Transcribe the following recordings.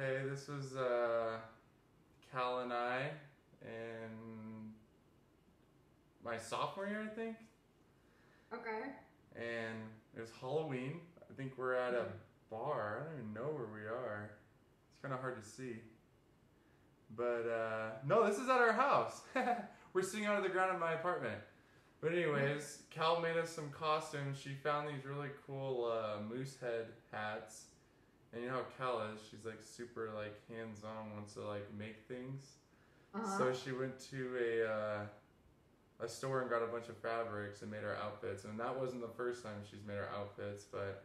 Okay, this was Cal and I in my sophomore year, I think. Okay. And it was Halloween. I think we're at a bar. I don't even know where we are. It's kind of hard to see. But no, this is at our house. We're sitting out of the ground in my apartment. But anyways, Cal made us some costumes. She found these really cool moose head hats. And you know how Cal is, she's like super like hands-on, wants to like make things. So she went to a store and got a bunch of fabrics and made our outfits. And that wasn't the first time she's made our outfits, but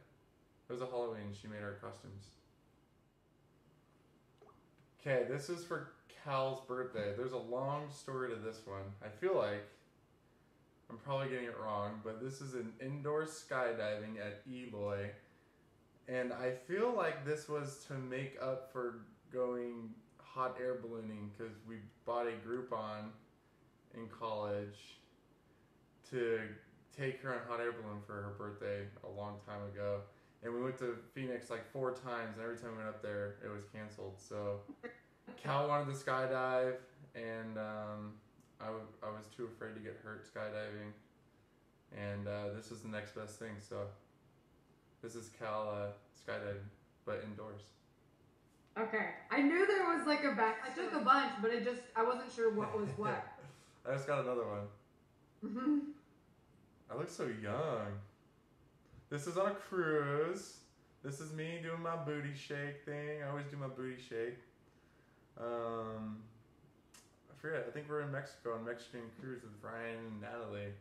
it was a Halloween, she made our costumes. Okay, this is for Cal's birthday. There's a long story to this one. I feel like I'm probably getting it wrong, but this is an indoor skydiving at Eloy. And I feel like this was to make up for going hot air ballooning because we bought a Groupon in college to take her on hot air balloon for her birthday a long time ago. And we went to Phoenix like 4 times, and every time we went up there, it was canceled. So Cal wanted to skydive, and I was too afraid to get hurt skydiving. And this was the next best thing, so this is Cal skydiving, but indoors. Okay. I knew there was like a back. I took a bunch, but I wasn't sure what was what. I just got another one. I look so young. This is on a cruise. This is me doing my booty shake thing. I always do my booty shake. I forget. I think we're in Mexico on Mexican cruise with Ryan and Natalie.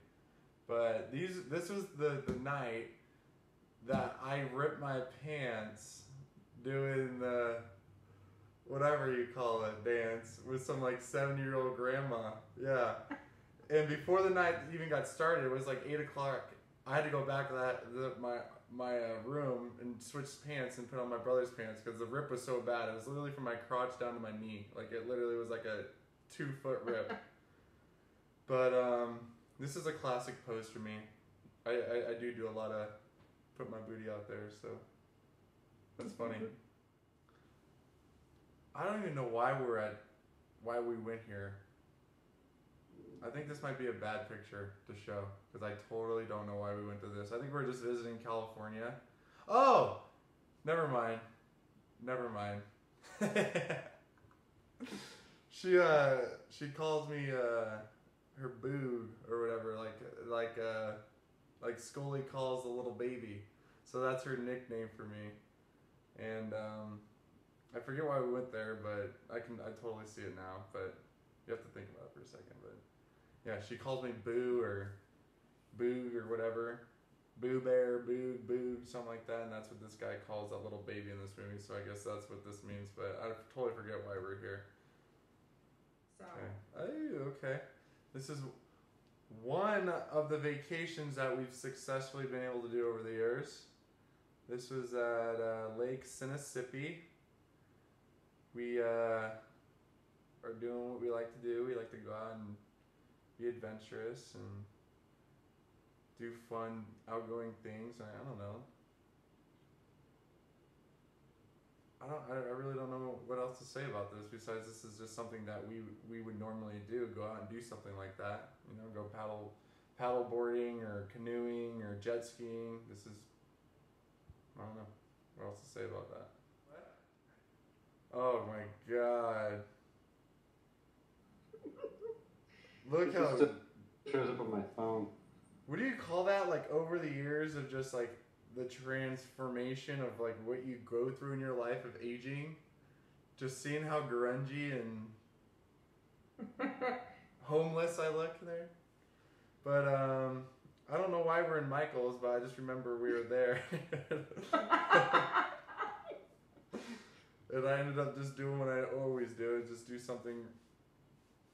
But this was the night that I ripped my pants doing the whatever you call it dance with some like 70-year-old grandma. Yeah. And before the night even got started, it was like 8 o'clock. I had to go back to my room and switch pants and put on my brother's pants because the rip was so bad. It was literally from my crotch down to my knee. Like it literally was like a 2-foot rip. But this is a classic pose for me. I do a lot of put my booty out there, so that's funny. I don't even know why we went here. I think this might be a bad picture to show because I totally don't know why we went to this. I think we're just visiting California. Oh, never mind. She calls me her boo or whatever, like Scully calls the little baby. So that's her nickname for me. And I forget why we went there, but I totally see it now. But you have to think about it for a second. But yeah, she calls me Boo or Boog or whatever. Boo Bear, Boog, Boog, something like that. And that's what this guy calls that little baby in this movie. So I guess that's what this means. But I totally forget why we're here. So. Okay. This is one of the vacations that we've successfully been able to do over the years. This was at Lake Sinisippi. We are doing what we like to do. We like to go out and be adventurous and do fun, outgoing things. I don't know. I really don't know what else to say about this besides this is just something that we would normally do. Go out and do something like that. You know, go paddle boarding or canoeing or jet skiing. This is, I don't know what else to say about that. Oh my god. Look how it shows up on my phone. What do you call that? Like over the years of just like the transformation of like what you go through in your life of aging, just seeing how grungy and homeless I look there. But I don't know why we're in Michael's, but I just remember we were there. And I ended up just doing what I always do, just do something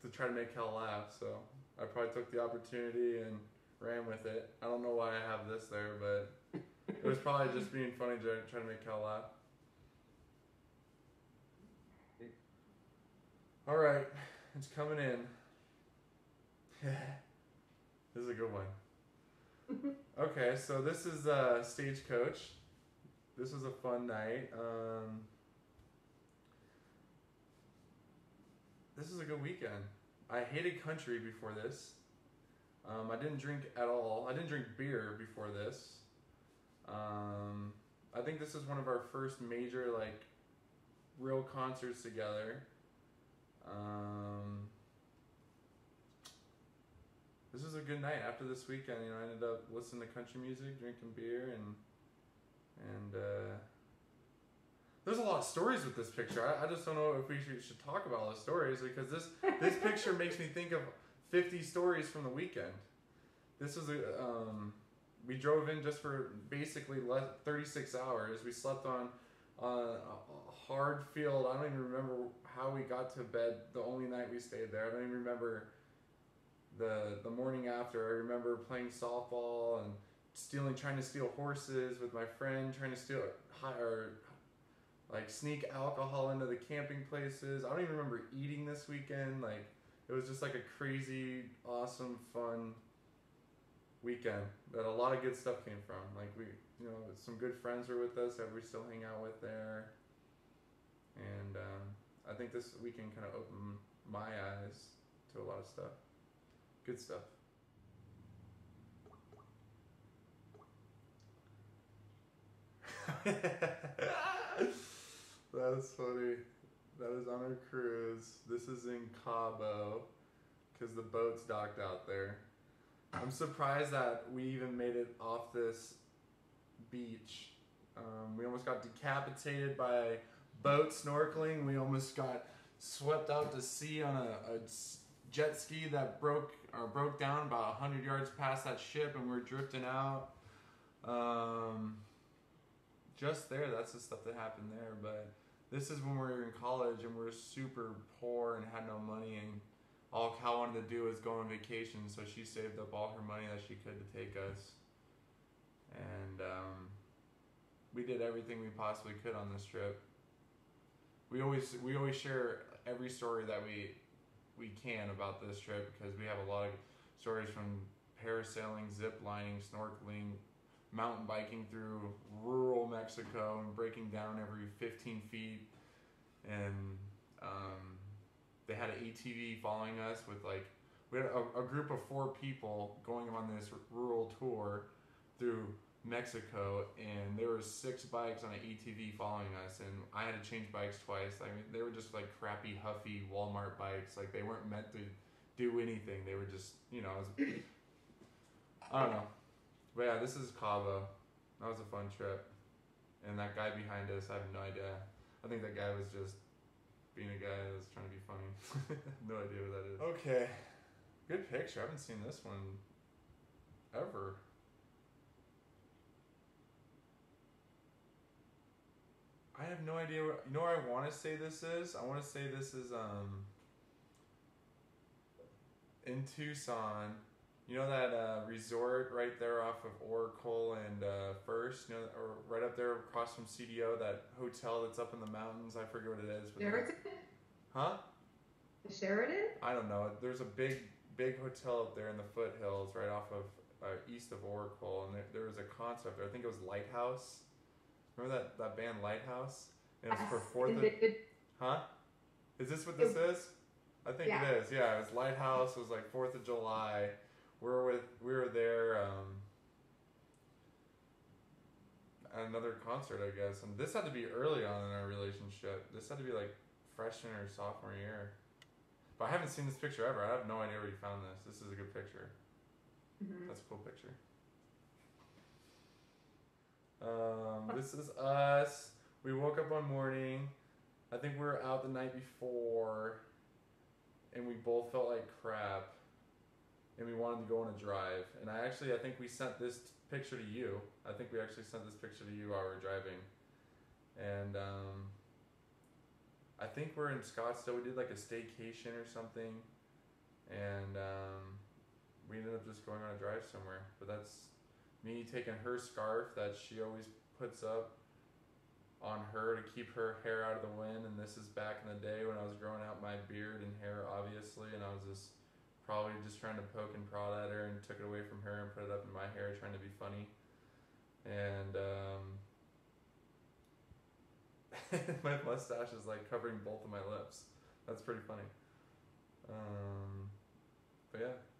to try to make Cal laugh. So I probably took the opportunity and ran with it. I don't know why I have this there, but it was probably just being funny trying to make Cal laugh. All right, it's coming in. This is a good one. Okay, so this is Stagecoach. This was a fun night. this is a good weekend. I hated country before this. I didn't drink at all. I didn't drink beer before this. I think this is one of our first major, like, real concerts together. This was a good night. After this weekend, you know, I ended up listening to country music, drinking beer, and there's a lot of stories with this picture. I just don't know if we should talk about all the stories, because this picture makes me think of 50 stories from the weekend. This was we drove in just for basically 36 hours. We slept on a hard field. I don't even remember how we got to bed the only night we stayed there. I don't even remember the morning after. I remember playing softball and trying to steal horses with my friend, trying to sneak alcohol into the camping places. I don't even remember eating this weekend. Like, it was just like a crazy, awesome, fun weekend that a lot of good stuff came from. Like, some good friends were with us that we still hang out with there. And I think this weekend kind of opened my eyes to a lot of stuff. Good stuff. That's funny. That is on our cruise. This is in Cabo, because the boat's docked out there. I'm surprised that we even made it off this beach. We almost got decapitated by a boat snorkeling. We almost got swept out to sea on a jet ski that broke down about 100 yards past that ship, and we were drifting out. Just there, that's the stuff that happened there. But this is when we were in college and we were super poor and had no money, and all Cal wanted to do was go on vacation, so she saved up all her money that she could to take us. And we did everything we possibly could on this trip. We always share every story that we can about this trip, because we have a lot of stories from parasailing, zip lining, snorkeling, mountain biking through rural Mexico and breaking down every 15 feet. And they had an ATV following us with, like, we had a group of 4 people going on this rural tour through Mexico, and there were 6 bikes on an ATV following us, and I had to change bikes twice. I mean, they were just like crappy, huffy Walmart bikes. Like, they weren't meant to do anything. They were just, I don't know. But yeah, this is Cabo. That was a fun trip. And that guy behind us, I have no idea. I think that guy was just being a guy that was trying to be funny. No idea who that is. Okay. Good picture. I haven't seen this one ever. I have no idea. You know where I want to say this is? I want to say this is in Tucson. You know that resort right there off of Oracle and First? You know, or right up there across from CDO, that hotel that's up in the mountains? I forget what it is. Sheraton? Huh? The Sheraton? I don't know. There's a big hotel up there in the foothills right off of east of Oracle, and there was a concert up there. I think it was Lighthouse. Remember that band Lighthouse? And it was for 4th of... Huh? Is this what this is? I think it is. Yeah, it was Lighthouse. It was like 4th of July. We were there at another concert, I guess. And this had to be early on in our relationship. This had to be like freshman or sophomore year. But I haven't seen this picture ever. I have no idea where you found this. This is a good picture. Mm-hmm. That's a cool picture. This is us. We woke up one morning. I think we were out the night before, and we both felt like crap, and we wanted to go on a drive. And I think we sent this picture to you. I think we actually sent this picture to you while we were driving. And I think we're in Scottsdale. We did like a staycation or something, and we ended up just going on a drive somewhere. But that's me taking her scarf that she always puts up on her to keep her hair out of the wind, and this is back in the day when I was growing out my beard and hair, obviously, and I was probably just trying to poke and prod at her, and took it away from her and put it up in my hair trying to be funny. And my mustache is like covering both of my lips. That's pretty funny. But yeah.